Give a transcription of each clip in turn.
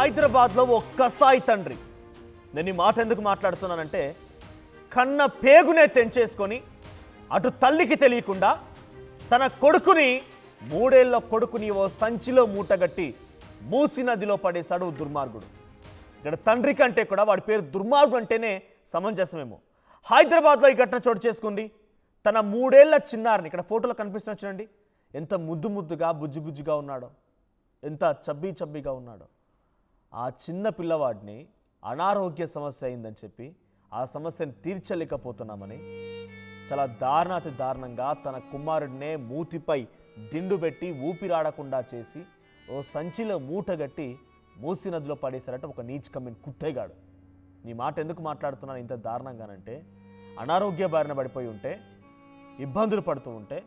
హైదరాబాద్లో ఓ కసాయి తండ్రి. నేను ఈ మాట ఎందుకు మాట్లాడుతున్నానంటే, కన్న పేగునే తెంచేసుకొని అటు తల్లికి తెలియకుండా తన కొడుకుని, 3 ఏళ్ల కొడుకుని ఓ సంచిలో మూటగట్టి మూసి నదిలో పడేశాడు దుర్మార్గుడు. ఇక్కడ తండ్రి కంటే కూడా వాడి పేరు దుర్మార్గుడు అంటేనే సమంజసమేమో. హైదరాబాద్లో ఈ ఘటన చోటు చేసుకుంది. తన 3 ఏళ్ల చిన్నారిని, ఇక్కడ ఫోటోలో కనిపిస్తున్న చూడండి, ఎంత ముద్దు ముద్దుగా బుజ్జి బుజ్జిగా ఉన్నాడో, ఎంత చబ్బీ చబ్బీగా ఉన్నాడో. ఆ చిన్న పిల్లవాడిని అనారోగ్య సమస్య అయిందని చెప్పి ఆ సమస్యను తీర్చలేకపోతున్నామని చాలా దారుణాతి దారుణంగా తన కుమారుడినే మూతిపై దిండు పెట్టి ఊపిరాడకుండా చేసి ఓ సంచిలో మూటగట్టి మూసి నదిలో పడేశారట ఒక నీచ్ కమ్మిన కుత్తేగాడు. నీ మాట ఎందుకు మాట్లాడుతున్నాను ఇంత దారుణంగానంటే, అనారోగ్య బారిన పడిపోయి ఉంటే, ఇబ్బందులు పడుతూ ఉంటే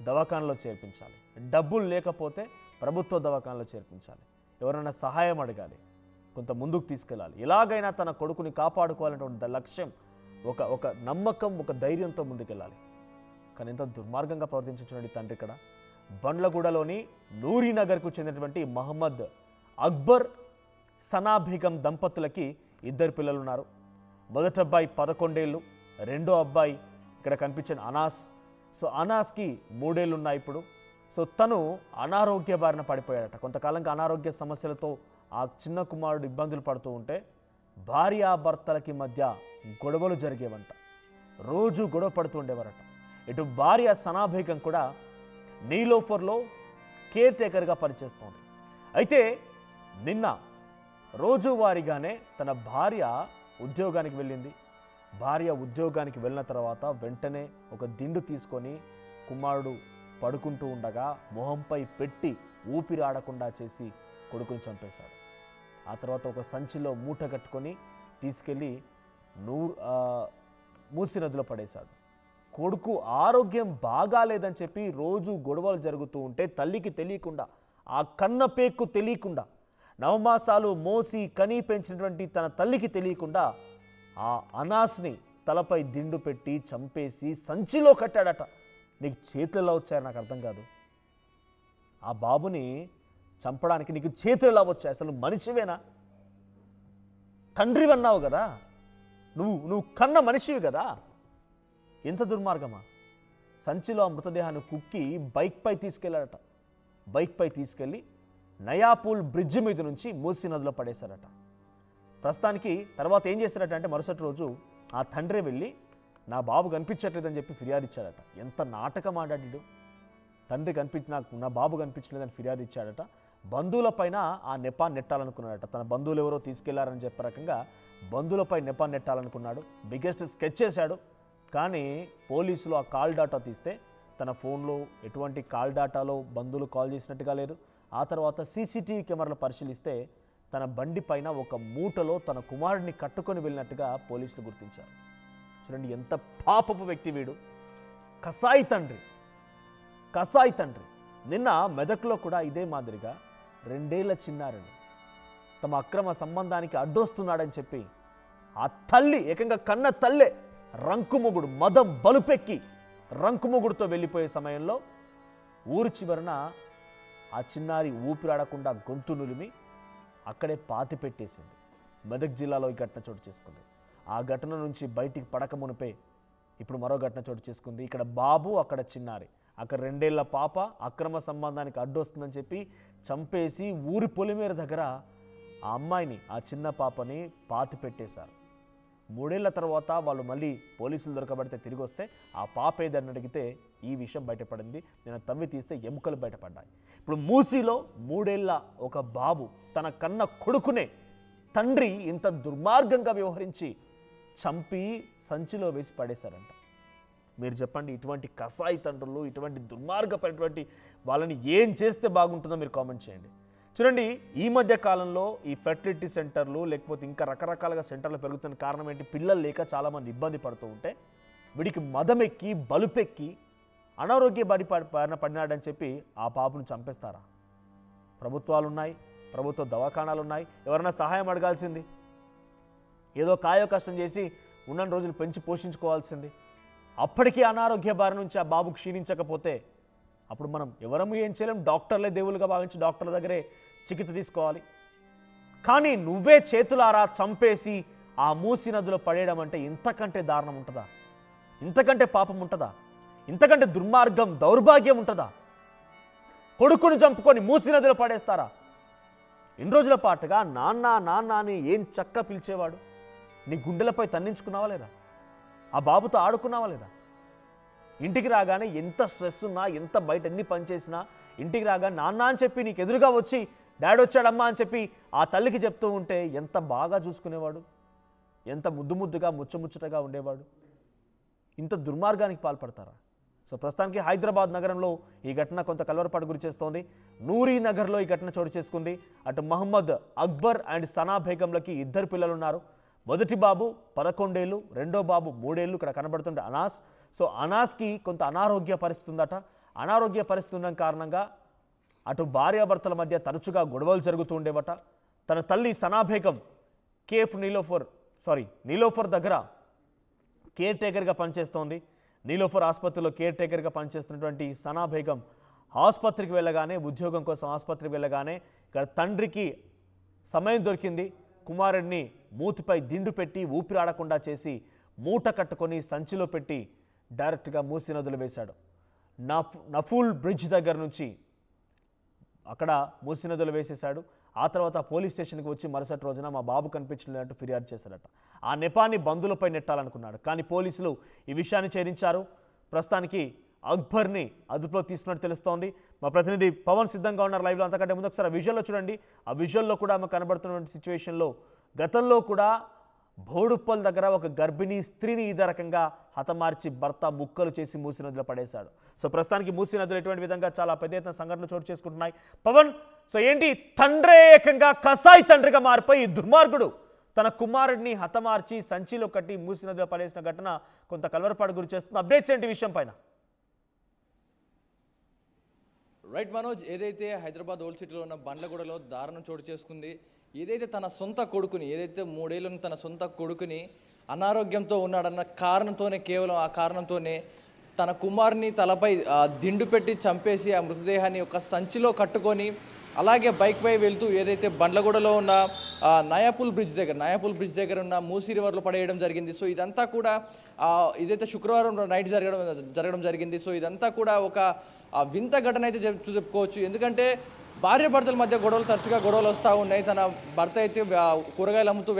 దవాఖానలో చేర్పించాలి. డబ్బులు లేకపోతే ప్రభుత్వ దవాఖానలో చేర్పించాలి. ఎవరైనా సహాయం అడగాలి, కొంత ముందుకు తీసుకెళ్ళాలి. ఎలాగైనా తన కొడుకుని కాపాడుకోవాలనేటువంటి లక్ష్యం, ఒక నమ్మకం, ఒక ధైర్యంతో ముందుకెళ్ళాలి. కానీ ఎంత దుర్మార్గంగా ప్రవర్తించున్నటువంటి తండ్రి ఇక్కడ. బండ్లగూడలోని నూరీనగర్కు చెందినటువంటి మహమ్మద్ అక్బర్ సనా బేగం దంపతులకి 2 పిల్లలు ఉన్నారు. మొదటి అబ్బాయి 11 ఏళ్ళు, రెండో అబ్బాయి ఇక్కడ కనిపించిన అనాస్. సో అనాస్కి 3 ఏళ్ళు ఉన్నాయి ఇప్పుడు. సో తను అనారోగ్య బారిన పడిపోయాడట. కొంతకాలంగా అనారోగ్య సమస్యలతో ఆ చిన్న కుమారుడు ఇబ్బందులు పడుతూ ఉంటే భార్యాభర్తలకి మధ్య గొడవలు జరిగేవంట. రోజు గొడవ పడుతూ ఉండేవారట. ఇటు భార్య సనా బేగం కూడా నీలోఫర్లో కేర్ టేకర్గా పనిచేస్తోంది. అయితే నిన్న రోజువారీగానే తన భార్య ఉద్యోగానికి వెళ్ళింది. భార్య ఉద్యోగానికి వెళ్ళిన తర్వాత వెంటనే ఒక దిండు తీసుకొని కుమారుడు పడుకుంటూ ఉండగా మొహంపై పెట్టి ఊపిరాడకుండా చేసి కొడుకుని చంపేశాడు. ఆ తర్వాత ఒక సంచిలో మూట కట్టుకొని తీసుకెళ్ళి మూసి నదిలో పడేశాడు. కొడుకు ఆరోగ్యం బాగాలేదని చెప్పి రోజు గొడవలు జరుగుతూ ఉంటే తల్లికి తెలియకుండా, ఆ కన్న పేక్కు తెలియకుండా, నవమాసాలు మోసి కనీ పెంచినటువంటి తన తల్లికి తెలియకుండా ఆ అనాస్ని తలపై దిండు పెట్టి చంపేసి సంచిలో కట్టాడట. నీకు చేతులు ఎలా వచ్చాయో నాకు అర్థం కాదు. ఆ బాబుని చంపడానికి నీకు చేతులు ఎలా వచ్చాయి? అసలు మనిషివేనా? తండ్రివి అన్నావు కదా, నువ్వు కన్న మనిషివి కదా. ఎంత దుర్మార్గమా! సంచిలో ఆ మృతదేహాన్ని కుక్కి బైక్పై తీసుకెళ్ళాడట. బైక్పై తీసుకెళ్ళి నయాపూల్ బ్రిడ్జ్ మీద నుంచి మూసి నదిలో పడేశారట. ప్రస్తుతానికి తర్వాత ఏం చేశారట అంటే, మరుసటి రోజు ఆ తండ్రి వెళ్ళి నా బాబు కనిపించట్లేదని చెప్పి ఫిర్యాదు ఇచ్చాడట. ఎంత నాటకం ఆడాడు తండ్రి. నా బాబు కనిపించలేదని ఫిర్యాదు ఇచ్చాడట. బంధువులపైన ఆ నెపాన్ని నెట్టాలనుకున్నాడట. తన బంధువులు ఎవరో తీసుకెళ్లారని చెప్పే రకంగా బంధువులపై నెపాన్ని నెట్టాలనుకున్నాడు. బిగ్గెస్ట్ స్కెచ్ చేశాడు. కానీ పోలీసులు ఆ కాల్ డాటా తీస్తే తన ఫోన్లో ఎటువంటి కాల్ డాటాలో బంధువులు కాల్ చేసినట్టుగా లేదు. ఆ తర్వాత సీసీటీవీ కెమెరాలు పరిశీలిస్తే తన బండి పైన ఒక మూటలో తన కుమారుడిని కట్టుకొని వెళ్ళినట్టుగా పోలీసులు గుర్తించారు. చూడండి ఎంత పాపపు వ్యక్తి వీడు. కసాయి తండ్రి, కసాయి తండ్రి. నిన్న మెదక్లో కూడా ఇదే మాదిరిగా 2 ఏళ్ల చిన్నారిని తమ అక్రమ సంబంధానికి అడ్డొస్తున్నాడని చెప్పి ఆ తల్లి, ఏకంగా కన్న తల్లే రంకుమొగుడు మదం బలుపెక్కి రంకుమొగుడుతో వెళ్ళిపోయే సమయంలో ఊరు చివరన ఆ చిన్నారి ఊపిరాడకుండా గొంతు నులిమి అక్కడే పాతి పెట్టేసింది. మెదక్ జిల్లాలో ఈ ఘటన చోటు చేసుకుంది. ఆ ఘటన నుంచి బయటికి పడక మునిపే ఇప్పుడు మరో ఘటన చోటు చేసుకుంది. ఇక్కడ బాబు, అక్కడ చిన్నారి. అక్కడ 2 ఏళ్ల పాప అక్రమ సంబంధానికి అడ్డొస్తుందని చెప్పి చంపేసి ఊరి పొలిమేర దగ్గర ఆ అమ్మాయిని, ఆ చిన్న పాపని పాతి పెట్టేశారు. 3 ఏళ్ల తర్వాత వాళ్ళు మళ్ళీ పోలీసులు దొరకబడితే తిరిగి వస్తే ఆ పాప ఏదని అడిగితే ఈ విషయం బయటపడింది. నేను తవ్వి తీస్తే ఎముకలు బయటపడ్డాయి. ఇప్పుడు మూసీలో 3 ఏళ్ల ఒక బాబు తన కన్న కొడుకునే తండ్రి ఇంత దుర్మార్గంగా వ్యవహరించి చంపి సంచిలో వేసి పడేశారంట. మీరు చెప్పండి, ఇటువంటి కసాయి తండ్రులు, ఇటువంటి దుర్మార్గపడినటువంటి వాళ్ళని ఏం చేస్తే బాగుంటుందో మీరు కామెంట్ చేయండి. చూడండి, ఈ మధ్య కాలంలో ఈ ఫెర్టిలిటీ సెంటర్లు లేకపోతే ఇంకా రకరకాలుగా సెంటర్లు పెరుగుతున్న కారణం ఏంటి? పిల్లలు లేక చాలామంది ఇబ్బంది పడుతూ ఉంటే వీడికి మదమెక్కి బలుపెక్కి అనారోగ్య బారిన పడినాడని చెప్పి ఆ పాపను చంపేస్తారా? ప్రభుత్వాలు ఉన్నాయి, ప్రభుత్వ దవాఖానాలు ఉన్నాయి, ఎవరైనా సహాయం అడగాల్సింది. ఏదో కాయో కష్టం చేసి ఉన్న రోజులు పెంచి పోషించుకోవాల్సింది. అప్పటికీ అనారోగ్య బారి నుంచి ఆ బాబు క్షీణించకపోతే అప్పుడు మనం ఎవరము ఏం చేయలేం. డాక్టర్లే దేవులుగా భావించి డాక్టర్ల దగ్గరే చికిత్స తీసుకోవాలి. కానీ నువ్వే చేతులారా చంపేసి ఆ మూసి నదిలో పడేయడం అంటే ఇంతకంటే దారుణం ఉంటుందా? ఇంతకంటే పాపం ఉంటుందా? ఇంతకంటే దుర్మార్గం, దౌర్భాగ్యం ఉంటుందా? కొడుకుని చంపుకొని మూసి నదిలో పడేస్తారా? ఇన్ని రోజుల పాటుగా నాన్న నాన్న అని ఏం చక్క పిలిచేవాడు. నీ గుండెలపై తన్నించుకున్నావా లేదా? ఆ బాబుతో ఆడుకున్నావా లేదా? ఇంటికి రాగానే ఎంత స్ట్రెస్ ఉన్నా, ఎంత బయట ఎన్ని పని చేసినా ఇంటికి రాగానే నాన్న అని చెప్పి నీకు ఎదురుగా వచ్చి డాడీ వచ్చాడమ్మా అని చెప్పి ఆ తల్లికి చెప్తూ ఉంటే ఎంత బాగా చూసుకునేవాడు, ఎంత ముద్దుగా ముచ్చముచ్చటగా ఉండేవాడు. ఇంత దుర్మార్గానికి పాల్పడతారా? సో ప్రస్తుతానికి హైదరాబాద్ నగరంలో ఈ ఘటన కొంత కలవరపాటు గురి చేస్తోంది. నూరీ నగర్లో ఈ ఘటన చోటు చేసుకుంది. అటు మహమ్మద్ అక్బర్ అండ్ సనా బేగంలకి 2 పిల్లలు ఉన్నారు. మొదటి బాబు 11 ఏళ్ళు, రెండో బాబు 3 ఏళ్ళు. ఇక్కడ కనబడుతుంటే అనాస్. సో అనాస్కి కొంత అనారోగ్య పరిస్థితి ఉందట. అనారోగ్య పరిస్థితి ఉన్న కారణంగా అటు భార్యాభర్తల మధ్య తరచుగా గొడవలు జరుగుతూ ఉండేవట. తన తల్లి సనా బేగం నీలోఫర్ దగ్గర కేర్ టేకర్గా పనిచేస్తోంది. నీలోఫర్ ఆసుపత్రిలో కేర్ టేకర్గా పనిచేస్తున్నటువంటి సనా బేగం ఆసుపత్రికి వెళ్ళగానే, ఉద్యోగం కోసం ఆసుపత్రికి వెళ్ళగానే ఇక్కడ తండ్రికి సమయం దొరికింది. కుమారుడిని మూతిపై దిండు పెట్టి ఊపిరాడకుండా చేసి మూట కట్టుకొని సంచిలో పెట్టి డైరెక్ట్గా మూసి నదులు వేశాడు. నఫూల్ బ్రిడ్జ్ దగ్గర నుంచి అక్కడ మూసి నదులు వేసేశాడు. ఆ తర్వాత పోలీస్ స్టేషన్కి వచ్చి మరుసటి రోజున మా బాబు కనిపించలేదంటూ ఫిర్యాదు చేశాడట. ఆ నెపాన్ని బంధువులపై నెట్టాలనుకున్నాడు, కానీ పోలీసులు ఈ విషయాన్ని ఛేదించారు. ప్రస్తుతానికి అక్బర్ని అదుపులో తీసుకున్నట్టు తెలుస్తోంది. మా ప్రతినిధి పవన్ సిద్ధంగా ఉన్నారు లైవ్లో. అంతకంటే ముందు ఒకసారి ఆ విజువల్లో చూడండి. ఆ విజువల్లో కూడా మాకు కనబడుతున్నటువంటి సిచ్యువేషన్లో గతంలో కూడా బోడుప్పల్ దగ్గర ఒక గర్భిణీ స్త్రీని ఇదే రకంగా హతమార్చి భర్త ముక్కలు చేసి మూసి నదిలో పడేశాడు. సో ప్రస్తుతానికి మూసి నదులు ఎటువంటి విధంగా చాలా పెద్ద ఎత్తున సంఘటనలు చోటు చేసుకుంటున్నాయి. పవన్, సో ఏంటి తండ్రే ఏకంగా కసాయి తండ్రిగా మారిపోయి దుర్మార్గుడు తన కుమారుడిని హతమార్చి సంచిలో కట్టి మూసి నదిలో పడేసిన ఘటన కొంత కలవరపాటు గురి చేస్తుంది. అప్డేట్స్ ఏంటి విషయం పైన? రైట్ మనోజ్, ఏదైతే హైదరాబాద్ ఓల్డ్ సిటీలో ఉన్న బండ్లగూడలో దారుణం చోటు చేసుకుంది. ఏదైతే తన సొంత కొడుకుని, ఏదైతే 3 ఏళ్ళ తన సొంత కొడుకుని అనారోగ్యంతో ఉన్నాడన్న కారణంతోనే, కేవలం ఆ కారణంతోనే తన కుమారుని తలపై దిండు పెట్టి చంపేసి ఆ మృతదేహాన్ని ఒక సంచిలో కట్టుకొని అలాగే బైక్ పై వెళ్తూ ఏదైతే బండ్లగూడలో ఉన్న నయాపూల్ బ్రిడ్జ్ దగ్గర ఉన్న మూసీ రివర్లో పడేయడం జరిగింది. సో ఇదంతా కూడా ఇదైతే శుక్రవారం నైట్ జరగడం జరిగింది. సో ఇదంతా కూడా ఒక వింత ఘటన అయితే చెప్పుకోవచ్చు. ఎందుకంటే భార్యాభర్తల మధ్య తరచుగా గొడవలు వస్తూ ఉన్నాయి. తన భర్త అయితే కూరగాయలు అమ్ముతూ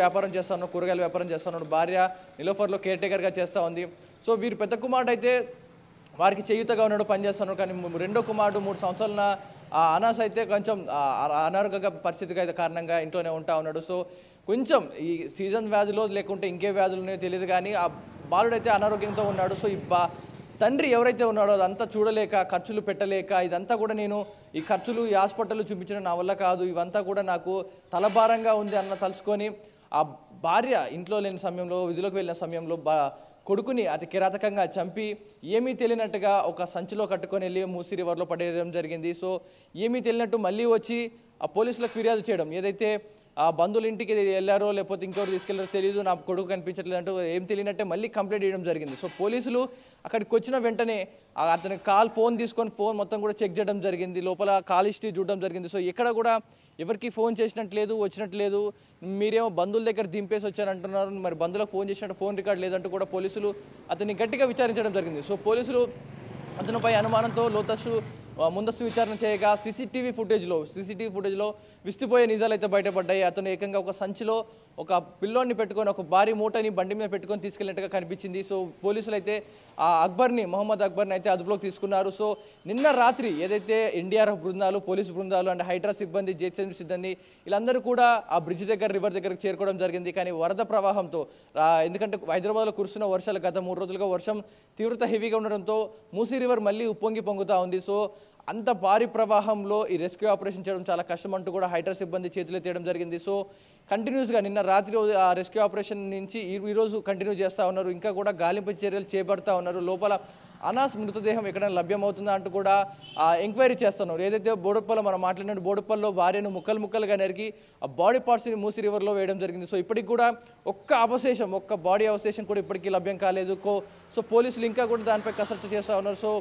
కూరగాయల వ్యాపారం చేస్తున్నాడు. భార్య నిలోఫర్లో కేర్ టేకర్గా చేస్తూ ఉంది. సో వీరు పెద్ద కుమారుడు అయితే వారికి చేయూతగా ఉన్నాడు, పనిచేస్తున్నాడు. కానీ రెండో కుమారుడు 3 సంవత్సరాల అనాస్ అయితే కొంచెం అనారోగ్య పరిస్థితికి అయితే కారణంగా ఇంట్లోనే ఉంటా ఉన్నాడు. సో కొంచెం ఈ సీజన్ వ్యాధులు లేకుంటే ఇంకే వ్యాధులు ఉన్నాయో తెలియదు, కానీ ఆ బాలుడైతే అనారోగ్యంతో ఉన్నాడు. సో ఈ తండ్రి ఎవరైతే ఉన్నాడో అదంతా చూడలేక, ఖర్చులు పెట్టలేక, ఇదంతా కూడా నేను ఈ ఖర్చులు ఈ హాస్పిటల్ చూపించడం నా వల్ల కాదు, ఇవంతా కూడా నాకు తలభారంగా ఉంది అన్న తలుచుకొని ఆ భార్య ఇంట్లో లేని సమయంలో, విధులకు వెళ్ళిన సమయంలో కొడుకుని అతి కిరాతకంగా చంపి ఏమీ తెలియనట్టుగా ఒక సంచిలో కట్టుకొని వెళ్ళి మూసీ రివర్లో పడేయడం జరిగింది. సో ఏమీ తెలియనట్టు మళ్ళీ వచ్చి ఆ పోలీసులకు ఫిర్యాదు చేయడం, ఏదైతే ఆ బంధువుల ఇంటికి వెళ్ళారో లేకపోతే ఇంకెవరు తీసుకెళ్లారో తెలియదు, నా కొడుకు కనిపించట్లేదు అంటూ ఏం తెలియనట్టే మళ్ళీ కంప్లైంట్ చేయడం జరిగింది. సో పోలీసులు అక్కడికి వచ్చిన వెంటనే అతని ఫోన్ తీసుకొని ఫోన్ మొత్తం కూడా చెక్ చేయడం జరిగింది. లోపల కాల్ హిస్టరీ చూడడం జరిగింది. సో ఎక్కడ కూడా ఎవరికి ఫోన్ చేసినట్లేదు, వచ్చినట్లేదు. మీరేమో బంధువుల దగ్గర దింపేసి వచ్చారంటున్నారు, మరి బంధువులకు ఫోన్ చేసినట్టు ఫోన్ రికార్డ్ లేదంటూ కూడా పోలీసులు అతన్ని గట్టిగా విచారించడం జరిగింది. సో పోలీసులు అతనిపై అనుమానంతో ముందస్తు విచారణ చేయగా సీసీటీవీ ఫుటేజ్లో విస్తుపోయే నిజాలు అయితే బయటపడ్డాయి. అతను ఏకంగా ఒక సంచిలో ఒక పిల్లోని పెట్టుకొని ఒక భారీ మూటని బండి మీద పెట్టుకొని తీసుకెళ్ళినట్టుగా కనిపించింది. సో పోలీసులు అయితే ఆ మహమ్మద్ అక్బర్ని అయితే అదుపులోకి తీసుకున్నారు. సో నిన్న రాత్రి ఏదైతే ఎన్డీఆర్ఎఫ్ బృందాలు, పోలీసు బృందాలు అండ్ హైడ్రా సిబ్బంది, జిహెచ్ఎంసీ సిబ్బంది వీళ్ళందరూ కూడా ఆ బ్రిడ్జ్ దగ్గర, రివర్ దగ్గరకు చేరుకోవడం జరిగింది. కానీ వరద ప్రవాహంతో, ఎందుకంటే హైదరాబాద్లో కురుస్తున్న వర్షాలు గత 3 రోజులుగా వర్షం తీవ్రత హెవీగా ఉండడంతో మూసీ రివర్ మళ్ళీ పొంగుతా ఉంది. సో అంత భారీ ప్రవాహంలో ఈ రెస్క్యూ ఆపరేషన్ చేయడం చాలా కష్టం అంటూ కూడా హైడ్రా సిబ్బంది చేతులు తీయడం జరిగింది. సో కంటిన్యూస్గా నిన్న రాత్రి ఆ రెస్క్యూ ఆపరేషన్ నుంచి ఈరోజు కంటిన్యూ చేస్తూ ఉన్నారు. ఇంకా కూడా గాలింపు చర్యలు చేపడతా ఉన్నారు. లోపల అనాస్ మృతదేహం ఎక్కడైనా లభ్యమవుతుందా అంటూ కూడా ఎంక్వైరీ చేస్తున్నారు. ఏదైతే బోడుప్పల్లో మనం మాట్లాడిన బోడుప్పల్లో భార్యను ముక్కలుగా నరికి ఆ బాడీ పార్ట్స్ని మూసీ రివర్లో వేయడం జరిగింది. సో ఇప్పటికి కూడా ఒక్క బాడీ అవశేషం కూడా ఇప్పటికీ లభ్యం కాలేదు. సో పోలీసులు ఇంకా కూడా దానిపై కసరత్తు చేస్తూ ఉన్నారు. సో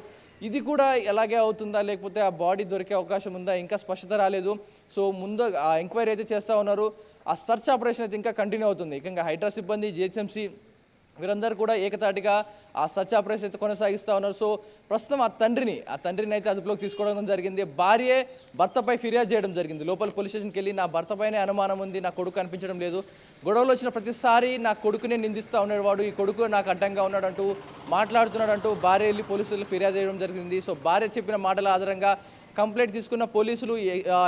ఇది కూడా ఎలాగే అవుతుందా, లేకపోతే ఆ బాడీ దొరికే అవకాశం ఉందా, ఇంకా స్పష్టత రాలేదు. సో ముందు ఆ ఎంక్వైరీ అయితే చేస్తూ ఉన్నారు. ఆ సర్చ్ ఆపరేషన్ అయితే ఇంకా కంటిన్యూ అవుతుంది. ఇంకా హైడ్రా సిబ్బంది, జిహెచ్ఎంసీ వీరందరూ కూడా ఏకతాటిగా ఆ సర్చ్ ఆపరేషన్ అయితే కొనసాగిస్తూ ఉన్నారు. సో ప్రస్తుతం ఆ తండ్రిని అయితే అదుపులోకి తీసుకోవడం జరిగింది. భార్యే భర్తపై ఫిర్యాదు చేయడం జరిగింది. లోపల పోలీస్ స్టేషన్కి వెళ్ళి నా భర్తపైనే అనుమానం ఉంది, నా కొడుకు కనిపించడం లేదు, గొడవలు వచ్చిన ప్రతిసారి నా కొడుకునే నిందిస్తూ ఉండేవాడు, ఈ కొడుకు నాకు అడ్డంగా ఉన్నాడంటూ మాట్లాడుతున్నాడంటూ భార్య వెళ్ళి పోలీసులు ఫిర్యాదు చేయడం జరిగింది. సో భార్య చెప్పిన మాటల ఆధారంగా కంప్లైంట్ తీసుకున్న పోలీసులు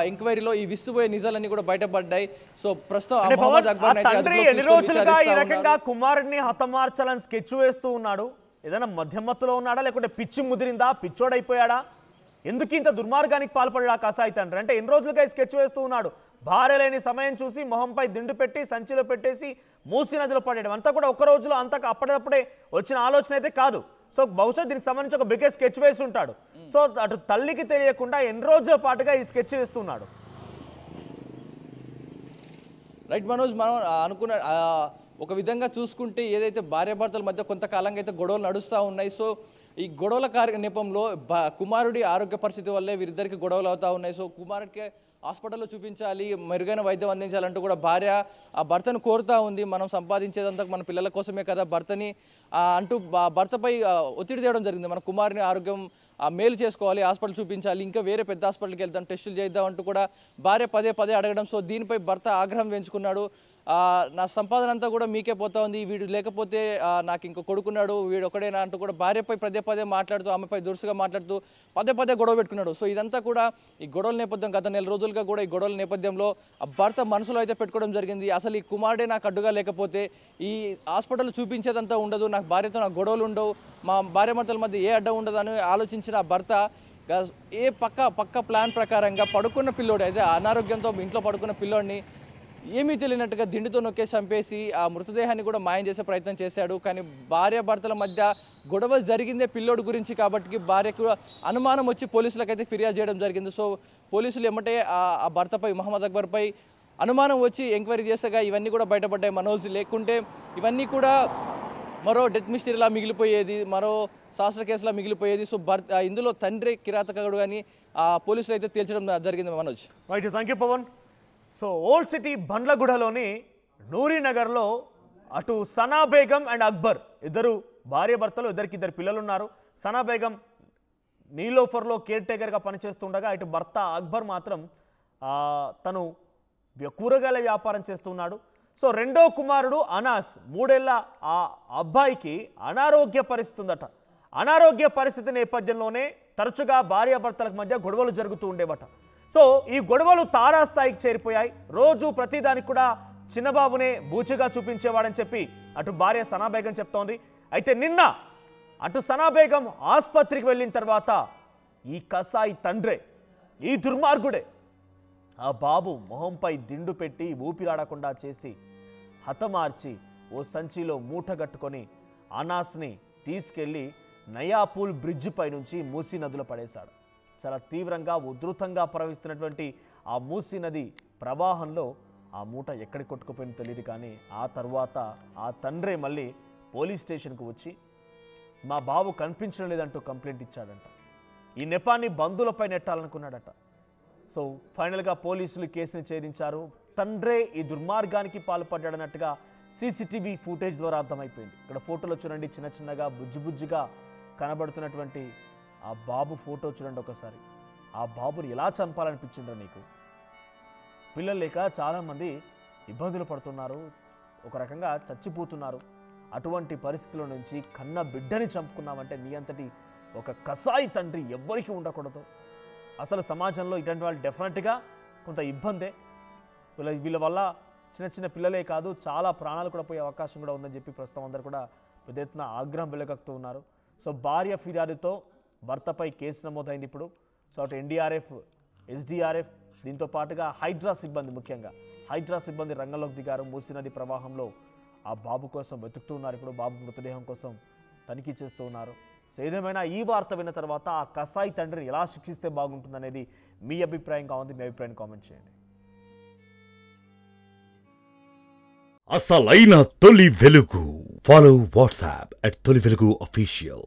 ఎంక్వైరీలో ఈ విస్తుపోయే నిజాలన్నీ కూడా బయటపడ్డాయి. సో ప్రస్తుతం మొహమ్మద్ అక్బర్ ఎన్ని రోజులుగా ఈ రకంగా కుమారుడిని హతమార్చాలని స్కెచ్ వేస్తూ ఉన్నాడు? ఏదైనా మధ్యమత్తులో ఉన్నాడా, లేకుంటే పిచ్చి ముదిరిందా, పిచ్చోడైపోయాడా? ఎందుకు ఇంత దుర్మార్గానికి పాల్పడ్డా కసాయి తండ్రి? అంటే ఎన్ని రోజులుగా ఈ స్కెచ్ వేస్తూ ఉన్నాడు? భార్య లేని సమయం చూసి మొహంపై దిండు పెట్టి సంచిలో పెట్టేసి మూసి నదిలో పడేయడం అంతా కూడా ఒక రోజులో అంతా అప్పటికప్పుడే వచ్చిన ఆలోచన అయితే కాదు. సో బహుశా దీనికి సంబంధించి ఒక బిగ్గెస్ట్ స్కెచ్ వేసి ఉంటాడు. సో అటు తల్లికి తెలియకుండా ఎన్ని రోజుల పాటుగా ఈ స్కెచ్ వేస్తున్నాడు. రైట్ మనోజ్, మనం అనుకున్న ఒక విధంగా చూసుకుంటే ఏదైతే భార్యాభర్తల మధ్య కొంతకాలంగా అయితే గొడవలు నడుస్తూ ఉన్నాయి. సో ఈ గొడవల నేపథ్యంలో కుమారుడి ఆరోగ్య పరిస్థితి వల్లే వీరిద్దరికి గొడవలు అవుతూ ఉన్నాయి. సో కుమారుడికి హాస్పిటల్లో చూపించాలి, మెరుగైన వైద్యం అందించాలంటూ కూడా భార్య ఆ భర్తను కోరుతూ ఉంది. మనం సంపాదించేదంతా మన పిల్లల కోసమే కదా భర్తని అంటూ భర్తపై ఒత్తిడి తేవడం జరిగింది. మన కుమారుని ఆరోగ్యం మేలు చేసుకోవాలి, హాస్పిటల్ చూపించాలి, ఇంకా వేరే పెద్ద హాస్పిటల్కి వెళ్తాం, టెస్టులు చేద్దాం అంటూ కూడా భార్య పదే పదే అడగడం. సో దీనిపై భర్త ఆగ్రహం పెంచుకున్నాడు. నా సంపాదన అంతా కూడా మీకే పోతా ఉంది, వీడు లేకపోతే నాకు ఇంకో కొడుకున్నాడు, వీడు ఒకడేనా అంటూ కూడా భార్యపై పదే పదే మాట్లాడుతూ, ఆమెపై దురుసుగా మాట్లాడుతూ పదే పదే గొడవ పెట్టుకున్నాడు. సో ఇదంతా కూడా ఈ గొడవల నేపథ్యం గత నెల రోజులుగా కూడా ఈ గొడవల నేపథ్యంలో ఆ భర్త మనసులో అయితే పెట్టుకోవడం జరిగింది. అసలు ఈ కుమారుడే నాకు అడ్డుగా లేకపోతే ఈ హాస్పిటల్ చూపించేదంతా ఉండదు, నాకు భార్యతో నాకు గొడవలు ఉండవు, మా భార్యాభర్తల మధ్య ఏ అడ్డం ఉండదు అని ఆలోచించిన భర్త ఏ పక్క ప్లాన్ ప్రకారంగా పడుకున్న పిల్లోడు అయితే అనారోగ్యంతో ఇంట్లో పడుకున్న పిల్లోడిని ఏమీ తెలియనట్టుగా దిండుతో నొక్కేసి చంపేసి ఆ మృతదేహాన్ని కూడా మాయం చేసే ప్రయత్నం చేశాడు. కానీ భార్యాభర్తల మధ్య గొడవ జరిగిందే పిల్లోడు గురించి కాబట్టి భార్యకు అనుమానం వచ్చి పోలీసులకు అయితే ఫిర్యాదు చేయడం జరిగింది. సో పోలీసులు ఎమ్మటే ఆ భర్తపై మొహమ్మద్ అక్బర్పై అనుమానం వచ్చి ఎంక్వైరీ చేస్తగా ఇవన్నీ కూడా బయటపడ్డాయి మనోజ్. లేకుంటే ఇవన్నీ కూడా మరో డెత్ మిస్టరీలా మిగిలిపోయేది, మరో శాస్త్ర కేసులా మిగిలిపోయేది. సో ఇందులో తండ్రి కిరాతకుడు కానీ పోలీసులు అయితే తేల్చడం జరిగింది Manoj. Right, thank you Pavan. So old city బండ్లగూడలోని నూరీనగర్లో అటు సనా బేగం అండ్ అక్బర్ ఇద్దరు భార్య భర్తలు, ఇద్దరు పిల్లలు ఉన్నారు. సనా బేగం నీలోఫర్లో కేర్ టేకర్గా పనిచేస్తుండగా ఇటు భర్త అక్బర్ మాత్రం తను కూరగాయల వ్యాపారం చేస్తున్నాడు. సో రెండో కుమారుడు అనాస్ 3 ఏళ్ల ఆ అబ్బాయికి అనారోగ్య పరిస్థితి ఉందట. అనారోగ్య పరిస్థితి నేపథ్యంలోనే తరచుగా భార్యాభర్తలకు మధ్య గొడవలు జరుగుతూ ఉండేవట. సో ఈ గొడవలు తారాస్థాయికి చేరిపోయాయి. రోజు ప్రతిదానికి కూడా చిన్నబాబునే బూచిగా చూపించేవాడని చెప్పి అటు భార్య సనా బేగం చెప్తోంది. అయితే నిన్న అటు సనా బేగం ఆసుపత్రికి వెళ్ళిన తర్వాత ఈ కసాయి తండ్రే, ఈ దుర్మార్గుడే ఆ బాబు మొహంపై దిండు పెట్టి ఊపిరాడకుండా చేసి హతమార్చి ఓ సంచిలో మూటగట్టుకొని అనాస్ని తీసుకెళ్ళి నయాపూల్ బ్రిడ్జ్ పై నుంచి మూసీ నదిలో పడేశాడు. చాలా తీవ్రంగా ఉధృతంగా ప్రవహిస్తున్నటువంటి ఆ మూసీ నది ప్రవాహంలో ఆ మూట ఎక్కడికి కొట్టుకుపోయిందో తెలియదు. కానీ ఆ తర్వాత ఆ తండ్రే మళ్ళీ పోలీస్ స్టేషన్కు వచ్చి మా బాబు కనిపించడం లేదంటూ కంప్లైంట్ ఇచ్చాడంట. ఈ నెపాన్ని బంధువులపై నెట్టాలనుకున్నాడట. సో ఫైనల్గా పోలీసులు కేసుని ఛేదించారు. తండ్రే ఈ దుర్మార్గానికి పాల్పడ్డాడన్నట్టుగా సీసీటీవీ ఫుటేజ్ ద్వారా అర్థమైపోయింది. ఇక్కడ ఫోటోలో చూడండి, చిన్నగా బుజ్జుగా కనబడుతున్నటువంటి ఆ బాబు ఫోటో చూడండి ఒకసారి. ఆ బాబుని ఎలా చంపాలనిపించిందో నీకు? పిల్లలు లేక చాలామంది ఇబ్బందులు పడుతున్నారు, ఒక రకంగా చచ్చిపోతున్నారు. అటువంటి పరిస్థితుల నుంచి కన్న బిడ్డని చంపుకున్నామంటే నీ అంతటి ఒక కసాయి తండ్రి ఎవ్వరికీ ఉండకూడదు. అసలు సమాజంలో ఇటువంటి వాళ్ళు డెఫినెట్గా కొంత ఇబ్బందే. వీళ్ళ వల్ల చిన్న పిల్లలే కాదు, చాలా ప్రాణాలు కూడా పోయే అవకాశం కూడా ఉందని చెప్పి ప్రస్తుతం అందరూ కూడా పెద్ద ఎత్తున ఆగ్రహం వెలగక్కుతూ ఉన్నారు. సో భార్య ఫిర్యాదుతో భర్తపై కేసు నమోదైంది ఇప్పుడు. సో అటు ఎన్డీఆర్ఎఫ్, ఎస్డీఆర్ఎఫ్, దీంతో పాటుగా హైడ్రా సిబ్బంది, ముఖ్యంగా హైడ్రా సిబ్బంది రంగంలోకి దిగారు. మూసీ నది ప్రవాహంలో ఆ బాబు కోసం వెతుకుతూ ఉన్నారు. ఇప్పుడు బాబు మృతదేహం కోసం తనిఖీ చేస్తూ ఉన్నారు. సో ఏదేమైనా ఈ వార్త విన్న తర్వాత ఆ కసాయి తండ్రిని ఎలా శిక్షిస్తే బాగుంటుందనేది మీ అభిప్రాయంగా ఉంది. మీ అభిప్రాయాన్ని కామెంట్ చేయండి. అసలైన తొలి వెలుగు. ఫాలో వాట్సాప్ @తొలి వెలుగు official.